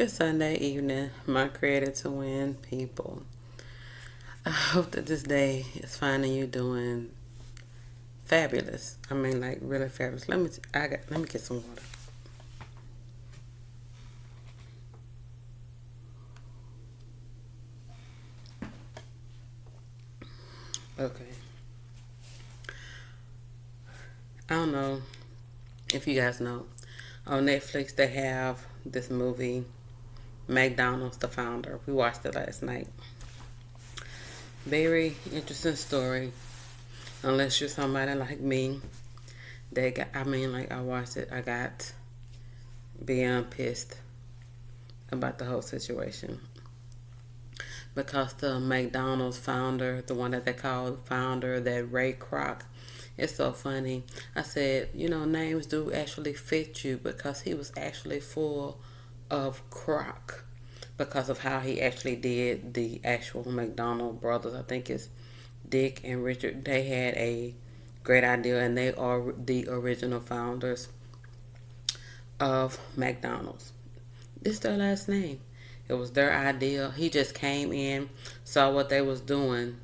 Good Sunday evening, my created to win people. I hope that this day is finding you doing fabulous. I mean, like really fabulous. Let me get some water. Okay. I don't know if you guys know. On Netflix, they have this movie, McDonald's, the founder. We watched it last night. Very interesting story. Unless you're somebody like me, I watched it. I got beyond pissed about the whole situation because the McDonald's founder, the one that they call founder, that Ray Kroc, it's so funny. I said, names do actually fit you because he was actually full of crock because of how he actually did the actual McDonald brothers. I think it's Dick and Richard. They had a great idea, and they are the original founders of McDonald's. This is their last name. It was their idea. He just came in, saw what they was doing.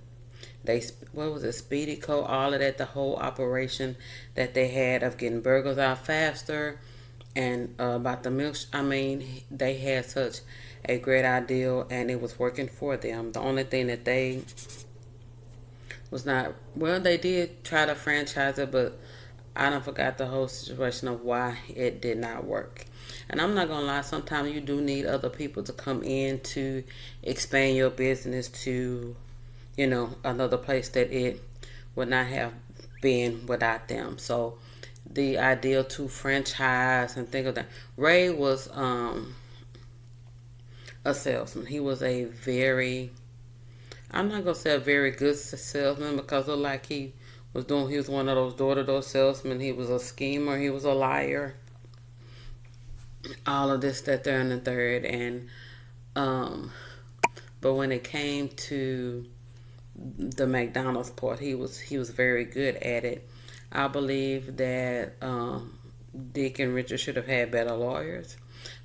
They what was it, Speedy Coat, all of that, the whole operation that they had of getting burgers out faster, and about the milk. I mean, they had such a great idea, and it was working for them. The only thing that they was not, well, they did try to franchise it, but I don't forgot the whole situation of why it did not work. And I'm not gonna lie, sometimes you do need other people to come in to expand your business to, another place that it would not have been without them. So the idea to franchise and think of that. Ray was a salesman. He was a very, I'm not gonna say a very good salesman because it looked like he was one of those door-to-door salesmen. He was a schemer. He was a liar. All of this, that, there, and the third. And but when it came to the McDonald's part, he was very good at it. I believe that Dick and Richard should have had better lawyers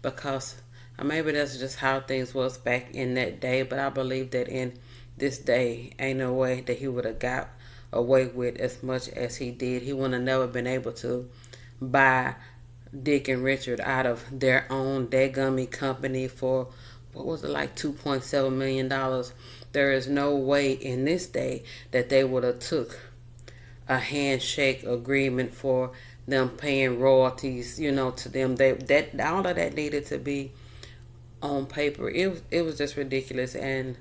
because maybe that's just how things was back in that day. But I believe that in this day, ain't no way that he would have got away with as much as he did. He would have never been able to buy Dick and Richard out of their own degummy company for, what was it, like $2.7 million. There is no way in this day that they would have took a handshake agreement for them paying royalties, to them. That all of that needed to be on paper. It was just ridiculous, and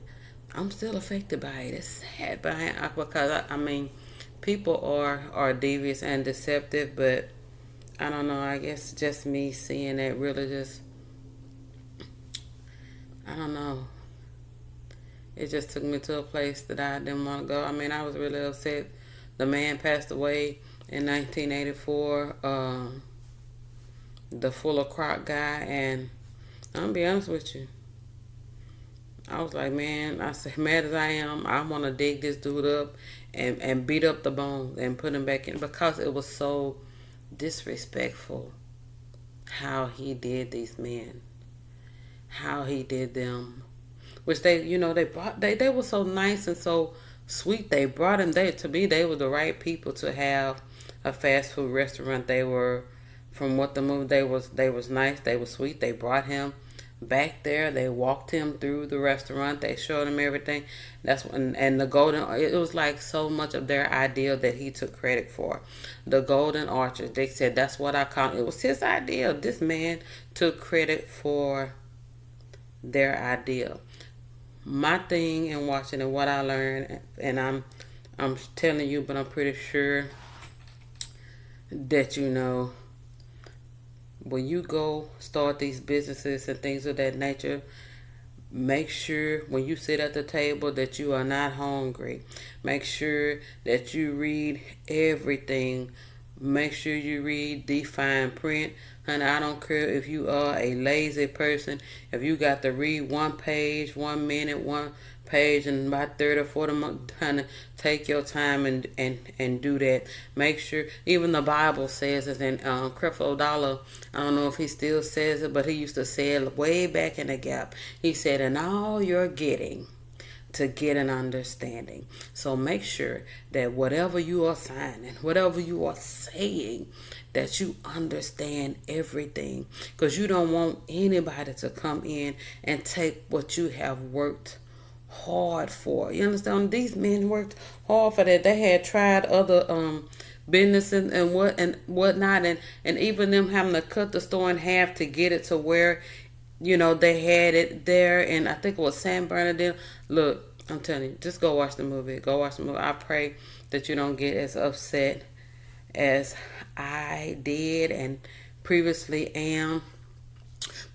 I'm still affected by it. It's sad because I mean, people are devious and deceptive, but I don't know. I guess just me seeing it really just, I don't know. It just took me to a place that I didn't want to go. I mean, I was really upset. The man passed away in 1984. The Fuller Croc guy, and I'm gonna be honest with you. I was like, man, I said, mad as I am, I want to dig this dude up and beat up the bones and put him back in because it was so disrespectful how he did these men, how he did them, which they were so nice and so sweet. They brought him there to be. They were the right people to have a fast food restaurant. They were, from what the movie, they was nice. They were sweet. They brought him back there. They walked him through the restaurant. They showed him everything. That's when, and the golden, it was like so much of their idea that he took credit for. The golden arches, they said that's what I call it. It was his idea. This man took credit for their idea. My thing in watching and what I learned, and I'm telling you, but I'm pretty sure that when you go start these businesses and things of that nature, make sure when you sit at the table that you are not hungry. Make sure that you read everything. Make sure you read the fine print. Honey, I don't care if you are a lazy person. If you got to read one page, 1 minute, one page in about 30 or 40 months. Honey, take your time and do that. Make sure, even the Bible says it in Creflo Dollar. I don't know if he still says it, but he used to say it way back in the gap. He said, "In all you're getting, to get an understanding." So make sure that whatever you are signing, whatever you are saying, that you understand everything, because you don't want anybody to come in and take what you have worked hard for. You understand? These men worked hard for that. They had tried other business and whatnot, and even them having to cut the store in half to get it to where they had it there, and I think it was San Bernardino. Look, I'm telling you, just go watch the movie. Go watch the movie. I pray that you don't get as upset as I did and previously am,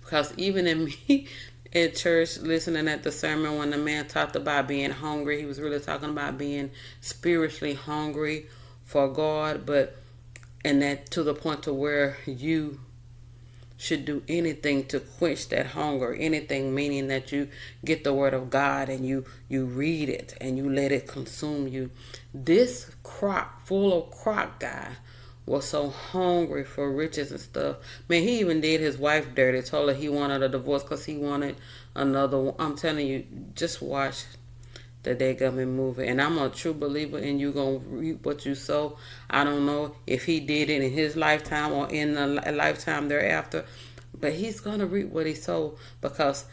because even in me at church, listening at the sermon, when the man talked about being hungry, he was really talking about being spiritually hungry for God, and that to the point to where you should do anything to quench that hunger. Anything meaning that you get the word of God and you read it and you let it consume you. This full of crock guy was so hungry for riches and stuff. Man, he even did his wife dirty. Told her he wanted a divorce because he wanted another one. I'm telling you, just watch the They Got Me movie. And I'm a true believer in you gonna reap what you sow. I don't know if he did it in his lifetime or in a lifetime thereafter, but he's gonna reap what he sowed, because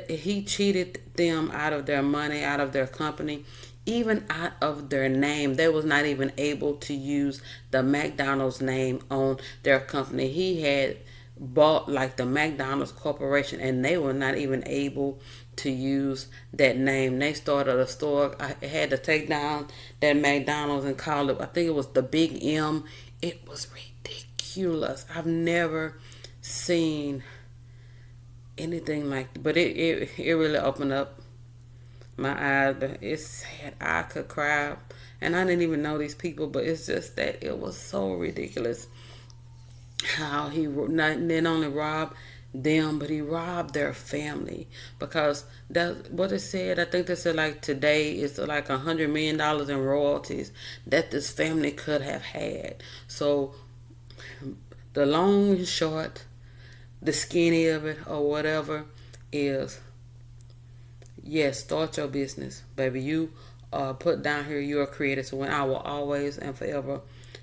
he cheated them out of their money, out of their company, even out of their name. They was not even able to use the McDonald's name on their company. He had bought like the McDonald's Corporation, and they were not even able to use that name. They started a store. I had to take down that McDonald's and call it, I think it was the Big M. It was ridiculous. I've never seen anything like that. But it really opened up my eyes. But it's sad. I could cry. And I didn't even know these people, but it's just that it was so ridiculous how he not only robbed them, but he robbed their family, because that's what it said. I think they said like today it's like $100 million in royalties that this family could have had. So the long and short, the skinny of it or whatever is, yes, start your business, baby. You put down here you're a creator, so when I will always and forever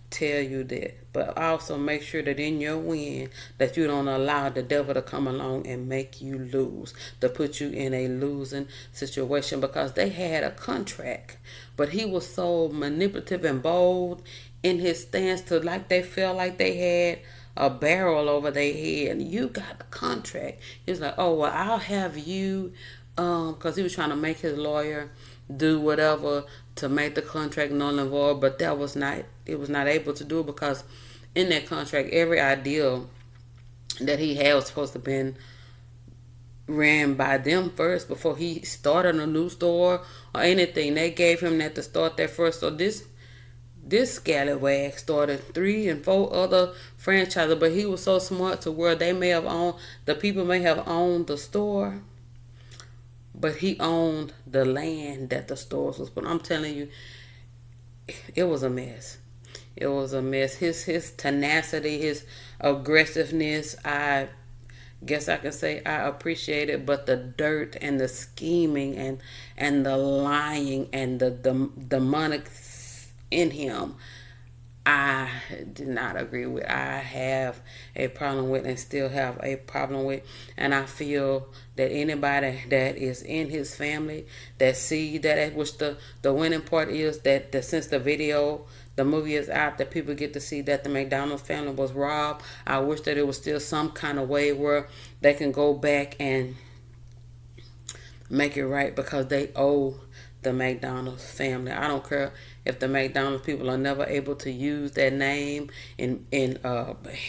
tell you that. But also make sure that in your win that you don't allow the devil to come along and make you lose, to put you in a losing situation, because they had a contract, but he was so manipulative and bold in his stance to like they felt like they had a barrel over their head, and you got the contract. He was like, oh well, I'll have you, because he was trying to make his lawyer do whatever to make the contract null and void, but it was not able to do it, because in that contract every ideal that he had was supposed to have been ran by them first before he started a new store or anything. They gave him that to start that first. So this scallywag started 3 and 4 other franchises, but he was so smart to where the people may have owned the store, but he owned the land that the stores was. But I'm telling you, it was a mess. It was a mess. His tenacity, his aggressiveness, I guess I can say I appreciate it. But the dirt and the scheming and the lying and the demonic in him, I did not agree with. I have a problem with and still have a problem with. And I feel that anybody that is in his family that see that, which the winning part is that since the movie is out, that people get to see that the McDonald's family was robbed. I wish that it was still some kind of way where they can go back and make it right, because they owe the McDonald's family. I don't care if the McDonald's people are never able to use that name in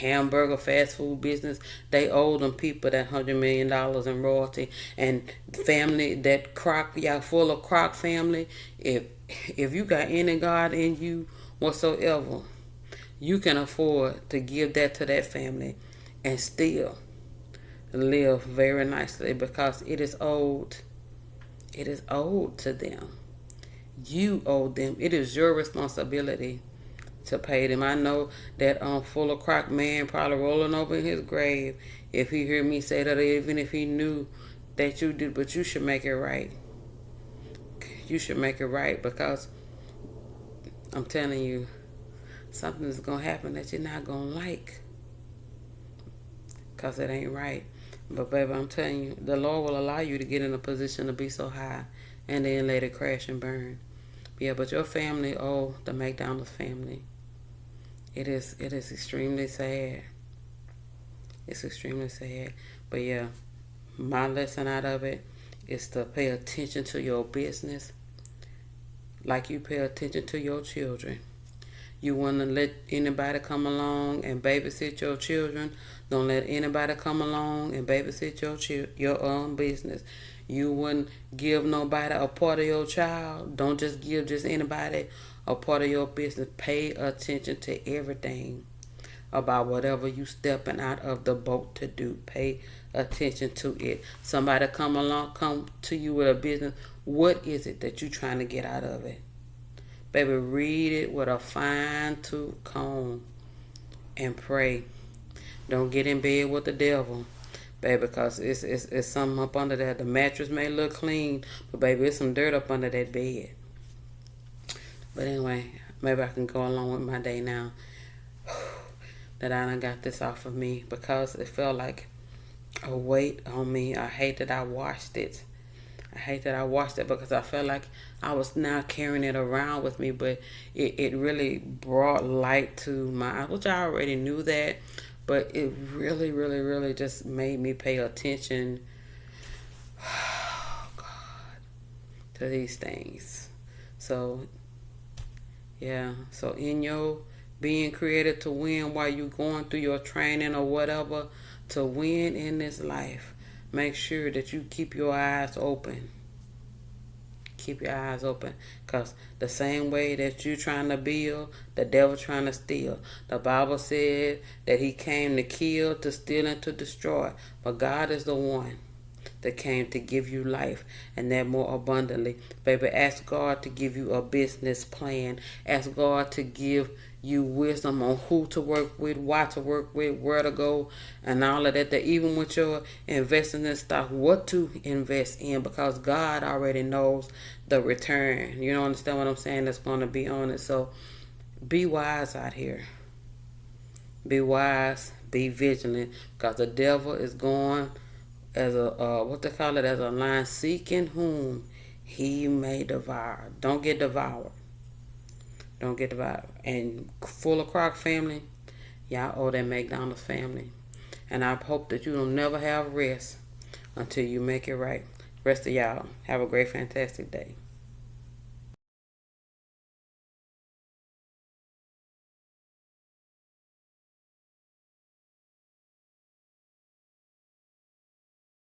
hamburger fast food business. They owe them people that $100 million in royalty. And family, that full of Croc family, if you got any God in you whatsoever, you can afford to give that to that family and still live very nicely, because it is owed. It is owed to them. You owe them. It is your responsibility to pay them. I know that full of crock man probably rolling over in his grave if he heard me say that, even if he knew that you did. But you should make it right. You should make it right, because I'm telling you, something is going to happen that you're not going to like, because it ain't right. But baby, I'm telling you, the Lord will allow you to get in a position to be so high and then let it crash and burn. Yeah, but your family, the McDonald's family. It is extremely sad. It's extremely sad. But yeah, my lesson out of it is to pay attention to your business like you pay attention to your children. You want to let anybody come along and babysit your children. Don't let anybody come along and babysit your own business. You wouldn't give nobody a part of your child. Don't just give just anybody a part of your business. Pay attention to everything about whatever you stepping out of the boat to do. Pay attention to it. Somebody come to you with a business. What is it that you trying to get out of it? Baby, read it with a fine-tooth comb and pray. Don't get in bed with the devil, baby, because it's something up under there. The mattress may look clean, but baby, it's some dirt up under that bed. But anyway, maybe I can go along with my day now that I done got this off of me, because it felt like a weight on me. I hate that I watched it. Because I felt like I was now carrying it around with me, but it really brought light to my eyes, which I already knew that, but it really, really, really just made me pay attention, oh God, to these things. So, yeah, so in your being created to win while you're going through your training or whatever, to win in this life, make sure that you keep your eyes open. Keep your eyes open, because the same way that you trying to build, the devil trying to steal. The Bible said that he came to kill, to steal, and to destroy. But God is the one that came to give you life, and that more abundantly. Baby, ask God to give you a business plan. Ask God to give you wisdom on who to work with, why to work with, where to go, and all of that. That even with your investing in stock, what to invest in, because God already knows the return. You don't understand what I'm saying? That's going to be on it. So be wise out here. Be wise. Be vigilant, because the devil is going as a lion, seeking whom he may devour. Don't get devoured. Don't get devoured. And Full of Crock family, y'all owe that McDonald's family. And I hope that you don't never have rest until you make it right. Rest of y'all, have a great, fantastic day.